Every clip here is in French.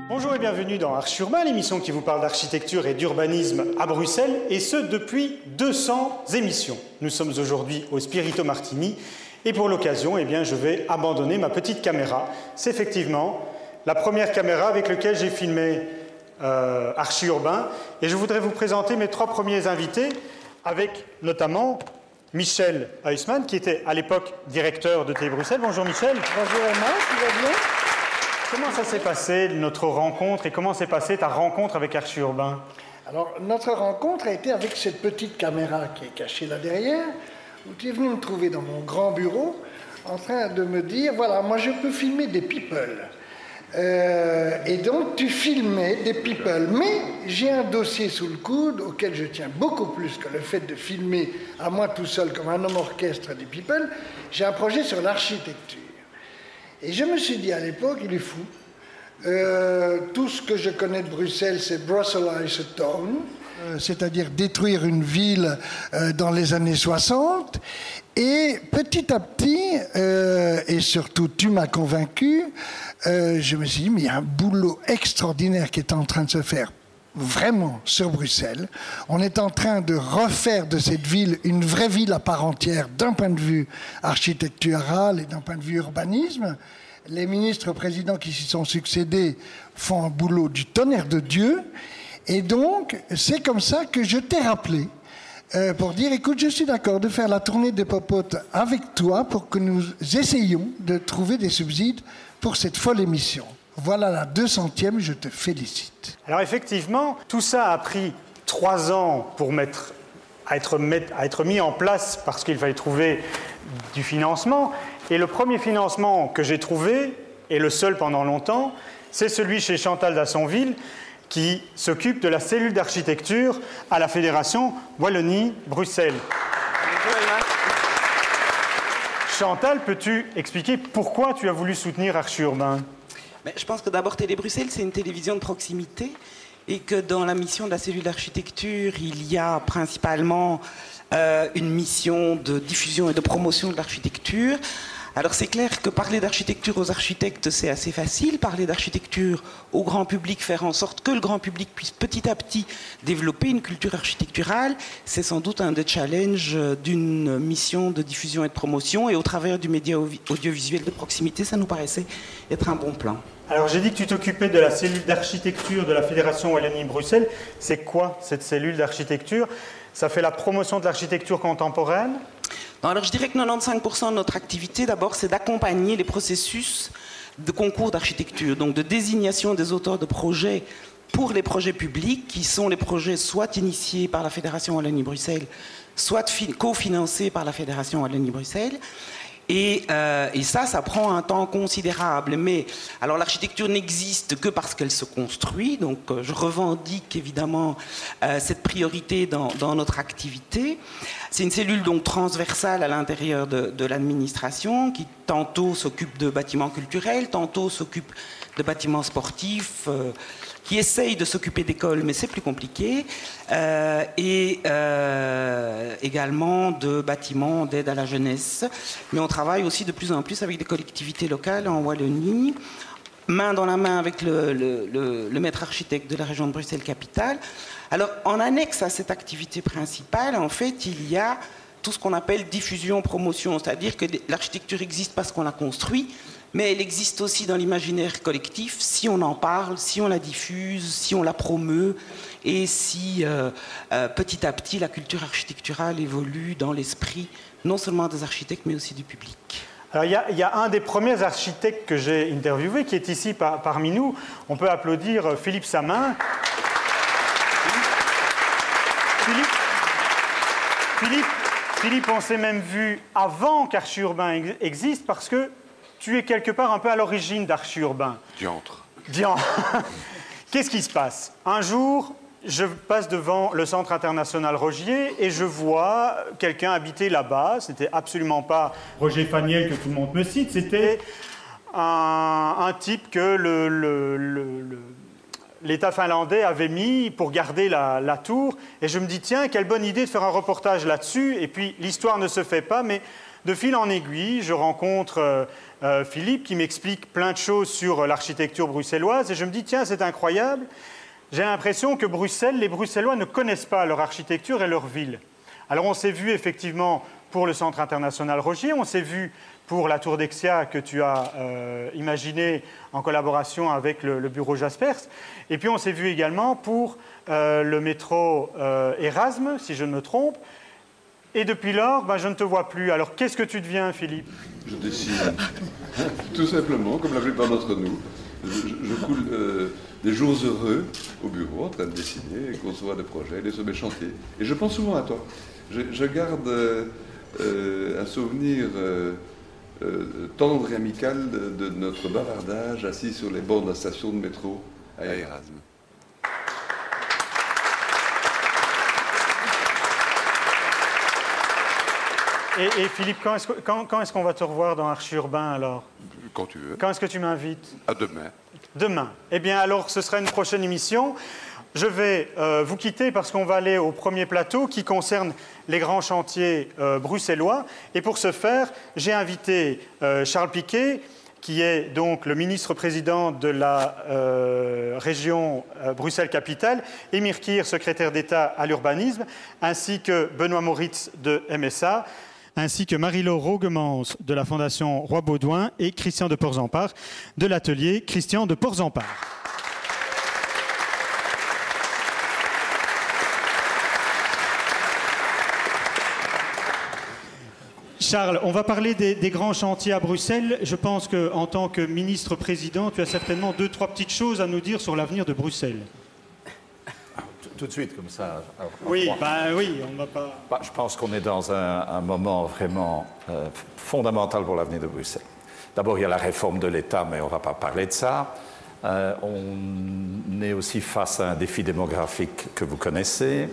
Bonjour et bienvenue dans Archi Urbain, l'émission qui vous parle d'architecture et d'urbanisme à Bruxelles, et ce depuis 200 émissions. Nous sommes aujourd'hui au Spirito Martini, et pour l'occasion, je vais abandonner ma petite caméra. C'est effectivement la première caméra avec laquelle j'ai filmé Archi Urbain, et je voudrais vous présenter mes 3 premiers invités, avec notamment Michel Huysmans, qui était à l'époque directeur de Télé Bruxelles. Bonjour Michel. Bonjour Emma, tu vas bien? Comment ça s'est passé, notre rencontre, et comment s'est passée ta rencontre avec Archi Urbain? Alors, notre rencontre a été avec cette petite caméra qui est cachée là derrière, où tu es venu me trouver dans mon grand bureau, en train de me dire, voilà, moi je peux filmer des people. Et donc, tu filmais des people. Mais j'ai un dossier sous le coude auquel je tiens beaucoup plus que le fait de filmer à moi tout seul comme un homme orchestre des people. J'ai un projet sur l'architecture. Et je me suis dit à l'époque, il est fou. Tout ce que je connais de Bruxelles, c'est Brusselize a town, c'est-à-dire détruire une ville dans les années 60. Et petit à petit, et surtout tu m'as convaincu, je me suis dit, mais il y a un boulot extraordinaire qui est en train de se faire vraiment sur Bruxelles. On est en train de refaire de cette ville une vraie ville à part entière d'un point de vue architectural et d'un point de vue urbanisme. Les ministres présidents qui s'y sont succédés font un boulot du tonnerre de Dieu. Et donc, c'est comme ça que je t'ai rappelé pour dire, écoute, je suis d'accord de faire la tournée des popotes avec toi pour que nous essayions de trouver des subsides pour cette folle émission. Voilà la 200e, je te félicite. Alors effectivement, tout ça a pris 3 ans pour être mis en place parce qu'il fallait trouver du financement. Et le premier financement que j'ai trouvé, et le seul pendant longtemps, c'est celui chez Chantal Dassonville, qui s'occupe de la cellule d'architecture à la Fédération Wallonie-Bruxelles. Chantal, peux-tu expliquer pourquoi tu as voulu soutenir Archi Urbain? Je pense que d'abord, Télé Bruxelles, c'est une télévision de proximité et que dans la mission de la cellule d'architecture, il y a principalement une mission de diffusion et de promotion de l'architecture. Alors c'est clair que parler d'architecture aux architectes, c'est assez facile. Parler d'architecture au grand public, faire en sorte que le grand public puisse petit à petit développer une culture architecturale, c'est sans doute un des challenges d'une mission de diffusion et de promotion. Et au travers du média audiovisuel de proximité, ça nous paraissait être un bon plan. Alors j'ai dit que tu t'occupais de la cellule d'architecture de la Fédération Wallonie-Bruxelles. C'est quoi cette cellule d'architecture? Ça fait la promotion de l'architecture contemporaine? Non, alors je dirais que 95% de notre activité, d'abord, c'est d'accompagner les processus de concours d'architecture, donc de désignation des auteurs de projets pour les projets publics, qui sont les projets soit initiés par la Fédération Wallonie-Bruxelles, soit cofinancés par la Fédération Wallonie-Bruxelles. Et ça prend un temps considérable. Mais alors l'architecture n'existe que parce qu'elle se construit. Donc je revendique évidemment cette priorité dans notre activité. C'est une cellule donc transversale à l'intérieur de l'administration qui tantôt s'occupe de bâtiments culturels, tantôt s'occupe de bâtiments sportifs, qui essaye de s'occuper d'écoles, mais c'est plus compliqué, et également de bâtiments d'aide à la jeunesse. Mais on travaille aussi de plus en plus avec des collectivités locales en Wallonie, main dans la main avec le maître architecte de la région de Bruxelles-Capitale. Alors, en annexe à cette activité principale, en fait, il y a tout ce qu'on appelle diffusion-promotion, c'est-à-dire que l'architecture existe parce qu'on la construit, mais elle existe aussi dans l'imaginaire collectif si on en parle, si on la diffuse, si on la promeut et si petit à petit la culture architecturale évolue dans l'esprit non seulement des architectes mais aussi du public. Alors il y a un des premiers architectes que j'ai interviewé qui est ici parmi nous. On peut applaudir Philippe Samin. Philippe, on s'est même vu avant qu'Archi Urbain existe parce que tu es quelque part un peu à l'origine d'Archi Urbain. Diantre. Qu'est-ce qui se passe? Un jour, je passe devant le Centre international Rogier et je vois quelqu'un habiter là-bas. C'était absolument pas Roger Faniel que tout le monde me cite. C'était un type que l'État finlandais avait mis pour garder la tour. Et je me dis, tiens, quelle bonne idée de faire un reportage là-dessus. Et puis, l'histoire ne se fait pas, mais de fil en aiguille, je rencontre Philippe qui m'explique plein de choses sur l'architecture bruxelloise. Et je me dis, tiens, c'est incroyable. J'ai l'impression que les Bruxellois ne connaissent pas leur architecture et leur ville. Alors, on s'est vu effectivement pour le Centre international Rogier, on s'est vu pour la tour Dexia que tu as imaginé en collaboration avec le bureau Jaspers. Et puis on s'est vu également pour le métro Erasme, si je ne me trompe. Et depuis lors, je ne te vois plus. Alors qu'est-ce que tu deviens, Philippe? Je dessine. Tout simplement, comme la plupart d'entre nous. Je coule des jours heureux au bureau en train de dessiner et concevoir des projets, aller sur mes chantiers. Et je pense souvent à toi. Je garde un souvenir tendre et amical de notre bavardage assis sur les bords de la station de métro à Erasme. Et Philippe, quand est-ce qu'on va te revoir dans Archi-Urbain alors? Quand tu veux. Quand est-ce que tu m'invites? À demain. Demain. Eh bien alors ce sera une prochaine émission. Je vais vous quitter parce qu'on va aller au premier plateau qui concerne les grands chantiers bruxellois. Et pour ce faire, j'ai invité Charles Piquet, qui est donc le ministre-président de la région Bruxelles-Capitale, Émir Kir, secrétaire d'État à l'urbanisme, ainsi que Benoît Moritz de MSA, ainsi que Marie-Laure Rogemans de la Fondation Roi-Baudouin et Christian de Porzampar de l'atelier Christian de Porzampar. Charles, on va parler des grands chantiers à Bruxelles. Je pense qu'en tant que ministre-président, tu as certainement 2-3 petites choses à nous dire sur l'avenir de Bruxelles. Tout de suite, comme ça. Oui, oui, on ne va pas... Je pense qu'on est dans un moment vraiment fondamental pour l'avenir de Bruxelles. D'abord, il y a la réforme de l'État, mais on ne va pas parler de ça. On est aussi face à un défi démographique que vous connaissez,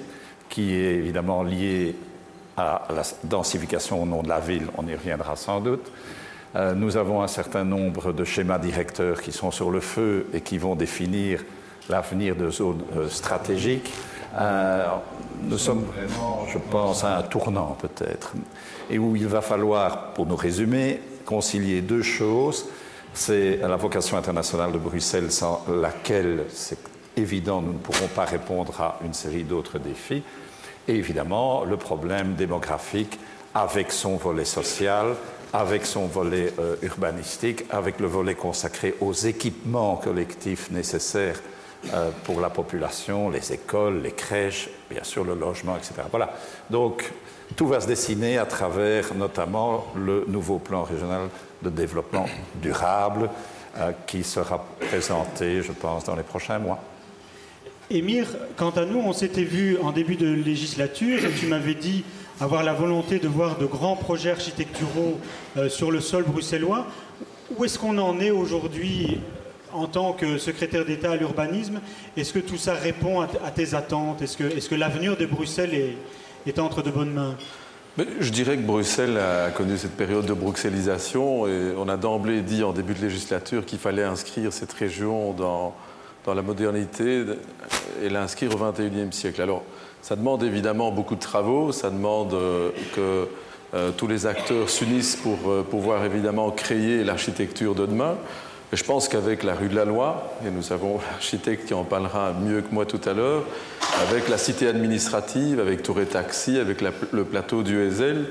qui est évidemment lié à la densification au nom de la ville, on y reviendra sans doute. Nous avons un certain nombre de schémas directeurs qui sont sur le feu et qui vont définir l'avenir de zones stratégiques. Nous sommes vraiment, je pense, à un tournant peut-être, et où il va falloir, pour nous résumer, concilier deux choses. C'est la vocation internationale de Bruxelles, sans laquelle, c'est évident, nous ne pourrons pas répondre à une série d'autres défis. Et évidemment, le problème démographique avec son volet social, avec son volet urbanistique, avec le volet consacré aux équipements collectifs nécessaires pour la population, les écoles, les crèches, bien sûr le logement, etc. Voilà. Donc, tout va se dessiner à travers notamment le nouveau plan régional de développement durable qui sera présenté, je pense, dans les prochains mois. Émir, quant à nous, on s'était vu en début de législature et tu m'avais dit avoir la volonté de voir de grands projets architecturaux sur le sol bruxellois. Où est-ce qu'on en est aujourd'hui en tant que secrétaire d'État à l'urbanisme? Est-ce que tout ça répond à tes attentes? Est-ce que l'avenir de Bruxelles est entre de bonnes mains? Mais je dirais que Bruxelles a connu cette période de bruxellisation et on a d'emblée dit en début de législature qu'il fallait inscrire cette région dans la modernité et l'inscrire au XXIe siècle. Alors, ça demande évidemment beaucoup de travaux, ça demande que tous les acteurs s'unissent pour pouvoir évidemment créer l'architecture de demain. Et je pense qu'avec la rue de la Loi, et nous avons l'architecte qui en parlera mieux que moi tout à l'heure, avec la cité administrative, avec Touré Taxi, avec le plateau du Ezel,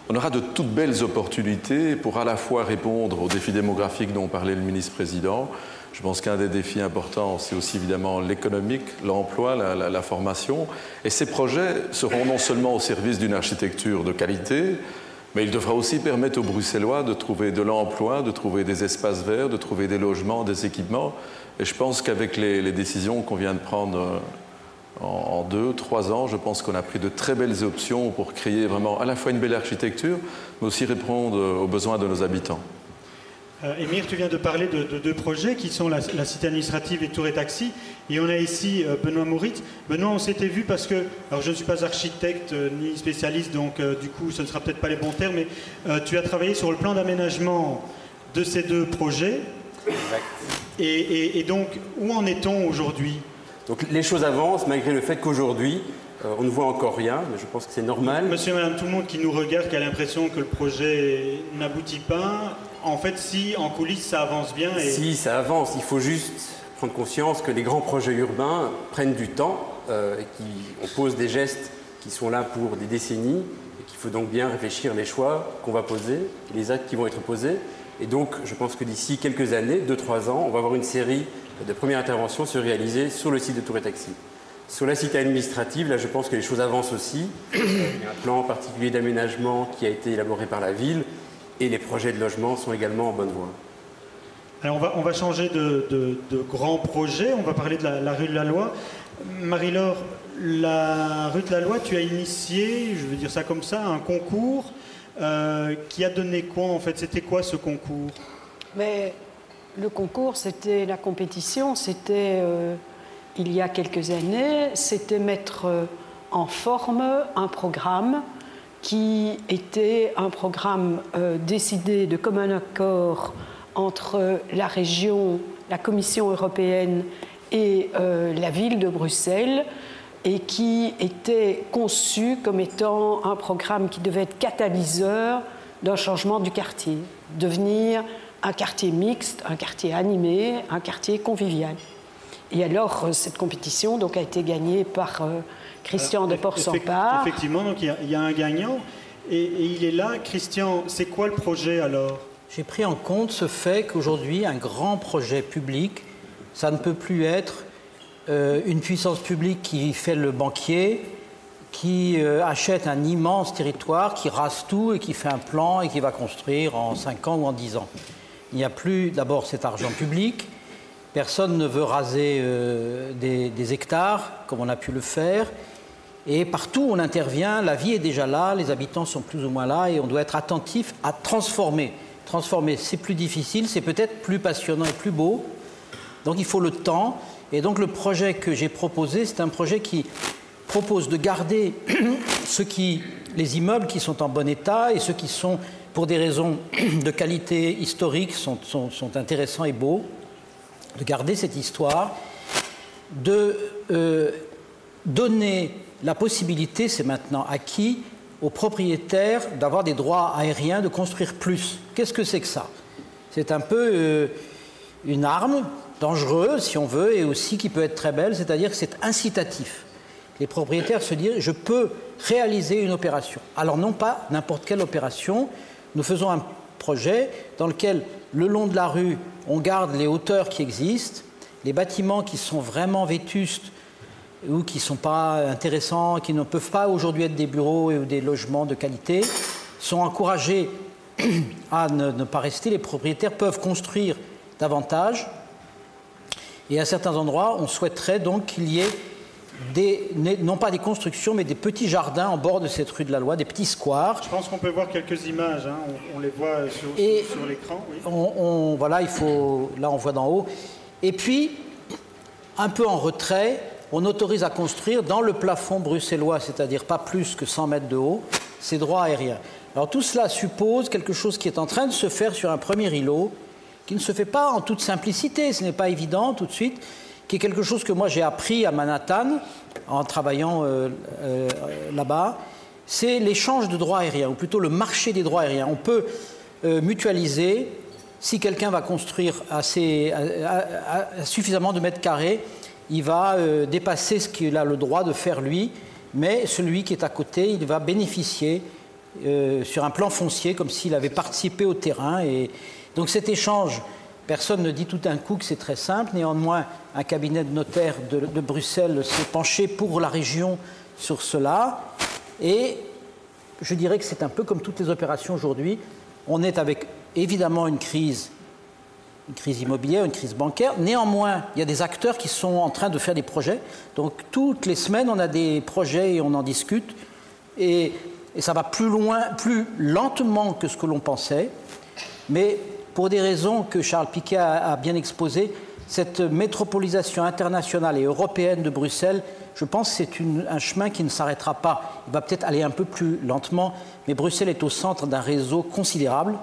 on aura de toutes belles opportunités pour à la fois répondre aux défis démographiques dont parlait le ministre-président. Je pense qu'un des défis importants, c'est aussi évidemment l'économique, l'emploi, la formation. Et ces projets seront non seulement au service d'une architecture de qualité, mais il devra aussi permettre aux Bruxellois de trouver de l'emploi, de trouver des espaces verts, de trouver des logements, des équipements. Et je pense qu'avec les décisions qu'on vient de prendre en 2-3 ans, je pense qu'on a pris de très belles options pour créer vraiment à la fois une belle architecture, mais aussi répondre aux besoins de nos habitants. Émir, tu viens de parler de deux projets qui sont la cité administrative et Touré Taxi. Et on a ici Benoît Moritz. Benoît, on s'était vu parce que, alors je ne suis pas architecte ni spécialiste, donc du coup ce ne sera peut-être pas les bons termes, mais tu as travaillé sur le plan d'aménagement de ces deux projets. Exact. Et donc, où en est-on aujourd'hui? Donc les choses avancent malgré le fait qu'aujourd'hui, on ne voit encore rien, mais je pense que c'est normal. Monsieur et madame, tout le monde qui nous regarde, qui a l'impression que le projet n'aboutit pas, en fait, si en coulisses ça avance bien. Si ça avance, il faut juste prendre conscience que les grands projets urbains prennent du temps et qu'on pose des gestes qui sont là pour des décennies et qu'il faut donc bien réfléchir les choix qu'on va poser, les actes qui vont être posés. Et donc, je pense que d'ici quelques années, 2-3 ans, on va avoir une série de premières interventions se réaliser sur le site de Tour et Taxi. Sur la cité administrative, là, je pense que les choses avancent aussi. Il y a un plan particulier d'aménagement qui a été élaboré par la ville et les projets de logement sont également en bonne voie. Alors, on va changer de grands projets. On va parler de la rue de la Loi. Marie-Laure, la rue de la Loi, tu as initié, je veux dire ça comme ça, un concours qui a donné quoi en fait? C'était quoi ce concours? Mais le concours, c'était la compétition, c'était il y a quelques années, c'était mettre en forme un programme qui était un programme décidé de commun accord entre la région, la Commission européenne et la ville de Bruxelles, et qui était conçu comme étant un programme qui devait être catalyseur d'un changement du quartier, devenir un quartier mixte, un quartier animé, un quartier convivial. Et alors, cette compétition donc, a été gagnée par Christian de Port-sans-Part. Effectivement, donc il y a un gagnant, et il est là. Christian, c'est quoi le projet alors? J'ai pris en compte ce fait qu'aujourd'hui, un grand projet public, ça ne peut plus être une puissance publique qui fait le banquier, qui achète un immense territoire, qui rase tout et qui fait un plan et qui va construire en 5 ans ou en 10 ans. Il n'y a plus d'abord cet argent public. Personne ne veut raser des hectares comme on a pu le faire. Et partout où on intervient, la vie est déjà là, les habitants sont plus ou moins là et on doit être attentif à transformer. Transformer, c'est plus difficile, c'est peut-être plus passionnant et plus beau. Donc il faut le temps. Et donc le projet que j'ai proposé, c'est un projet qui propose de garder les immeubles qui sont en bon état et ceux qui sont, pour des raisons de qualité historique, sont intéressants et beaux, de garder cette histoire, de donner la possibilité, c'est maintenant acquis, aux propriétaires d'avoir des droits aériens, de construire plus. Qu'est-ce que c'est que ça? C'est un peu une arme dangereuse, si on veut, et aussi qui peut être très belle, c'est-à-dire que c'est incitatif. Les propriétaires se disent « je peux réaliser une opération ». Alors non pas n'importe quelle opération, nous faisons un projet dans lequel, le long de la rue, on garde les hauteurs qui existent, les bâtiments qui sont vraiment vétustes ou qui ne sont pas intéressants, qui ne peuvent pas aujourd'hui être des bureaux ou des logements de qualité, sont encouragés à ne pas rester. Les propriétaires peuvent construire davantage. Et à certains endroits, on souhaiterait donc qu'il y ait non pas des constructions, mais des petits jardins en bord de cette rue de la Loi, des petits squares. Je pense qu'on peut voir quelques images, hein. On les voit sur l'écran. Oui. Voilà, là on voit d'en haut. Et puis, un peu en retrait, on autorise à construire dans le plafond bruxellois, c'est-à-dire pas plus que 100 mètres de haut, ces droits aériens. Alors tout cela suppose quelque chose qui est en train de se faire sur un premier îlot, qui ne se fait pas en toute simplicité, ce n'est pas évident tout de suite, qui est quelque chose que moi j'ai appris à Manhattan en travaillant là-bas, c'est l'échange de droits aériens, ou plutôt le marché des droits aériens. On peut mutualiser, si quelqu'un va construire suffisamment de mètres carrés, il va dépasser ce qu'il a le droit de faire lui, mais celui qui est à côté, il va bénéficier sur un plan foncier, comme s'il avait participé au terrain. Et donc cet échange, personne ne dit tout d'un coup que c'est très simple. Néanmoins, un cabinet de notaire de Bruxelles s'est penché pour la région sur cela. Et je dirais que c'est un peu comme toutes les opérations aujourd'hui. On est avec évidemment une crise immobilière, une crise bancaire. Néanmoins, il y a des acteurs qui sont en train de faire des projets. Donc toutes les semaines, on a des projets et on en discute. Et ça va plus loin, plus lentement que ce que l'on pensait. Mais pour des raisons que Charles Piquet a bien exposées, cette métropolisation internationale et européenne de Bruxelles, je pense que c'est un chemin qui ne s'arrêtera pas. Il va peut-être aller un peu plus lentement, mais Bruxelles est au centre d'un réseau considérable,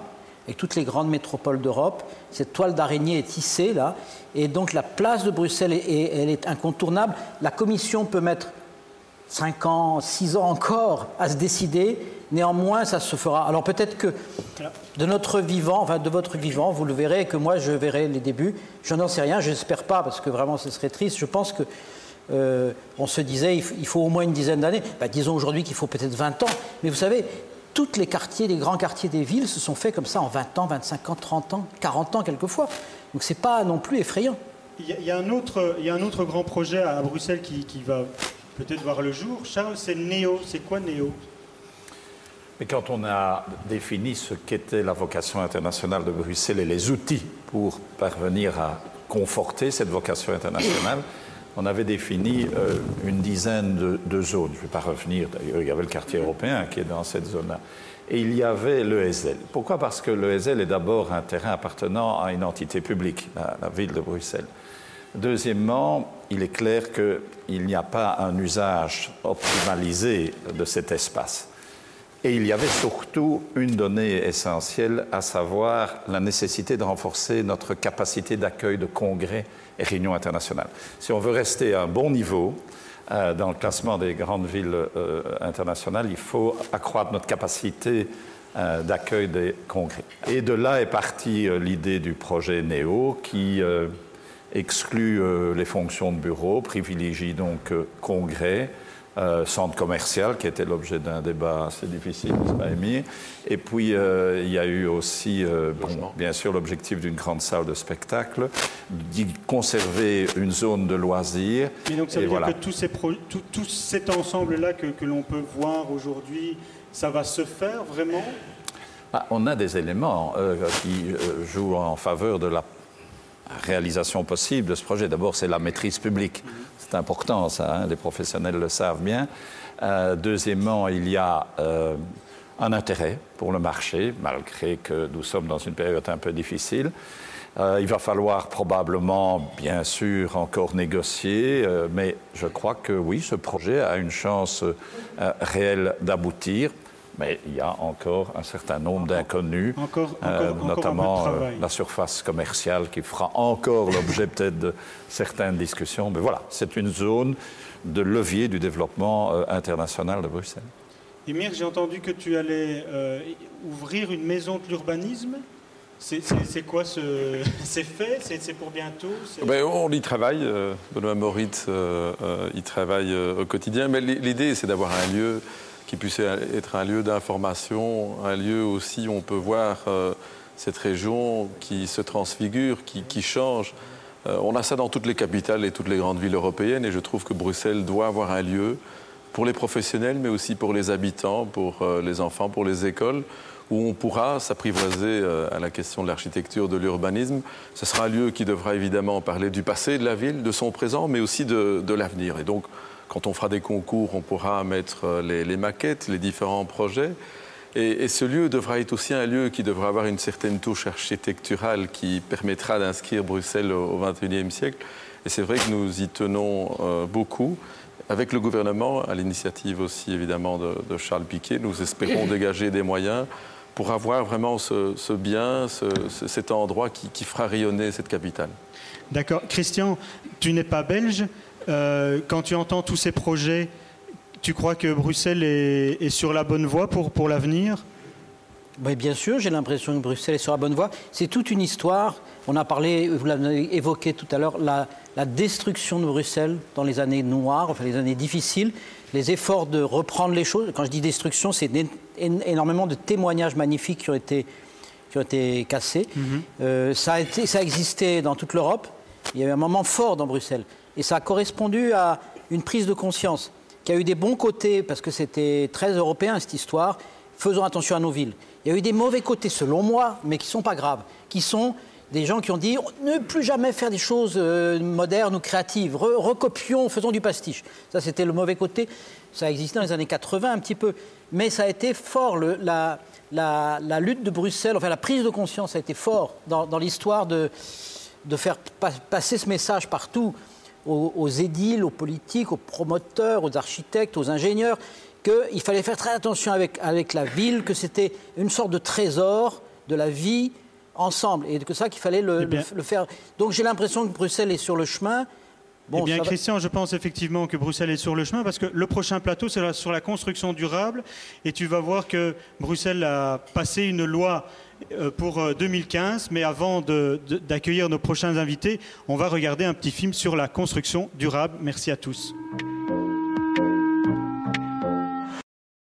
avec toutes les grandes métropoles d'Europe. Cette toile d'araignée est tissée là, et donc la place de Bruxelles, elle est incontournable. La Commission peut mettre 5 ans, 6 ans encore à se décider. Néanmoins, ça se fera. Alors peut-être que de notre vivant, enfin de votre vivant, vous le verrez, et que moi je verrai les débuts. Je n'en sais rien, je n'espère pas, parce que vraiment ce serait triste. Je pense que on se disait il faut au moins une dizaine d'années. Disons aujourd'hui qu'il faut peut-être 20 ans. Mais vous savez, tous les quartiers, les grands quartiers des villes se sont faits comme ça en 20 ans, 25 ans, 30 ans, 40 ans quelquefois. Donc c'est pas non plus effrayant. Il y a un autre grand projet à Bruxelles qui va peut-être voir le jour. Charles, c'est NEO. C'est quoi NEO? Mais quand on a défini ce qu'était la vocation internationale de Bruxelles et les outils pour parvenir à conforter cette vocation internationale, on avait défini une dizaine de zones. Je ne vais pas revenir, d'ailleurs, il y avait le quartier européen qui est dans cette zone-là. Et il y avait l'ESL. Pourquoi? Parce que l'ESL est d'abord un terrain appartenant à une entité publique, la ville de Bruxelles. Deuxièmement, il est clair qu'il n'y a pas un usage optimalisé de cet espace. Et il y avait surtout une donnée essentielle, à savoir la nécessité de renforcer notre capacité d'accueil de congrès et réunions internationales. Si on veut rester à un bon niveau dans le classement des grandes villes internationales, il faut accroître notre capacité d'accueil des congrès. Et de là est partie l'idée du projet NEO qui exclut les fonctions de bureau, privilégie donc congrès, centre commercial, qui était l'objet d'un débat assez difficile, n'est-ce pas, Émile? Et puis, il y a eu aussi, bien sûr, l'objectif d'une grande salle de spectacle, d'y conserver une zone de loisirs. Et donc, ça veut dire que tout cet ensemble-là que l'on peut voir aujourd'hui, ça va se faire vraiment? On a des éléments qui jouent en faveur de la réalisation possible de ce projet. D'abord, c'est la maîtrise publique. C'est important, ça, hein, les professionnels le savent bien. Deuxièmement, il y a un intérêt pour le marché, malgré que nous sommes dans une période un peu difficile. Il va falloir probablement, bien sûr, encore négocier, mais je crois que oui, ce projet a une chance réelle d'aboutir. Mais il y a encore un certain nombre d'inconnus, notamment la surface commerciale qui fera encore l'objet peut-être de certaines discussions. Mais voilà, c'est une zone de levier du développement international de Bruxelles. Émile, j'ai entendu que tu allais ouvrir une maison de l'urbanisme. C'est quoi c'est fait? C'est pour bientôt? On y travaille. Benoît Moritz y travaille au quotidien. Mais l'idée, c'est d'avoir un lieu qui puisse être un lieu d'information, un lieu aussi où on peut voir cette région qui se transfigure, qui change. On a ça dans toutes les capitales et toutes les grandes villes européennes, et je trouve que Bruxelles doit avoir un lieu pour les professionnels, mais aussi pour les habitants, pour les enfants, pour les écoles, où on pourra s'apprivoiser à la question de l'architecture, de l'urbanisme. Ce sera un lieu qui devra évidemment parler du passé de la ville, de son présent, mais aussi de l'avenir. Et donc, quand on fera des concours, on pourra mettre les maquettes, les différents projets. Et ce lieu devra être aussi un lieu qui devra avoir une certaine touche architecturale qui permettra d'inscrire Bruxelles au XXIe siècle. Et c'est vrai que nous y tenons beaucoup. Avec le gouvernement, à l'initiative aussi évidemment de Charles Piquet, nous espérons dégager des moyens pour avoir vraiment ce bien, cet endroit qui fera rayonner cette capitale. D'accord. Christian, tu n'es pas belge. Quand tu entends tous ces projets, tu crois que Bruxelles est sur la bonne voie pour l'avenir? Oui, bien sûr, j'ai l'impression que Bruxelles est sur la bonne voie. C'est toute une histoire. On a parlé, vous l'avez évoqué tout à l'heure, la destruction de Bruxelles dans les années noires, enfin les années difficiles, les efforts de reprendre les choses. Quand je dis destruction, c'est énormément de témoignages magnifiques qui ont été cassés. Ça a existé dans toute l'Europe. Il y a eu un moment fort dans Bruxelles. Et ça a correspondu à une prise de conscience qui a eu des bons côtés, parce que c'était très européen cette histoire, faisons attention à nos villes. Il y a eu des mauvais côtés, selon moi, mais qui ne sont pas graves, qui sont des gens qui ont dit ne plus jamais faire des choses modernes ou créatives, recopions, faisons du pastiche. Ça, c'était le mauvais côté. Ça a existé dans les années 80 un petit peu, mais ça a été fort. La lutte de Bruxelles, enfin la prise de conscience a été fort dans l'histoire de faire passer ce message partout, aux édiles, aux politiques, aux promoteurs, aux architectes, aux ingénieurs, qu'il fallait faire très attention avec la ville, que c'était une sorte de trésor de la vie ensemble. Et que ça qu'il fallait le faire. Donc j'ai l'impression que Bruxelles est sur le chemin. Bon, Christian, je pense effectivement que Bruxelles est sur le chemin parce que le prochain plateau, c'est sur la construction durable. Et tu vas voir que Bruxelles a passé une loi pour 2015. Mais avant d'accueillir nos prochains invités, on va regarder un petit film sur la construction durable. Merci à tous.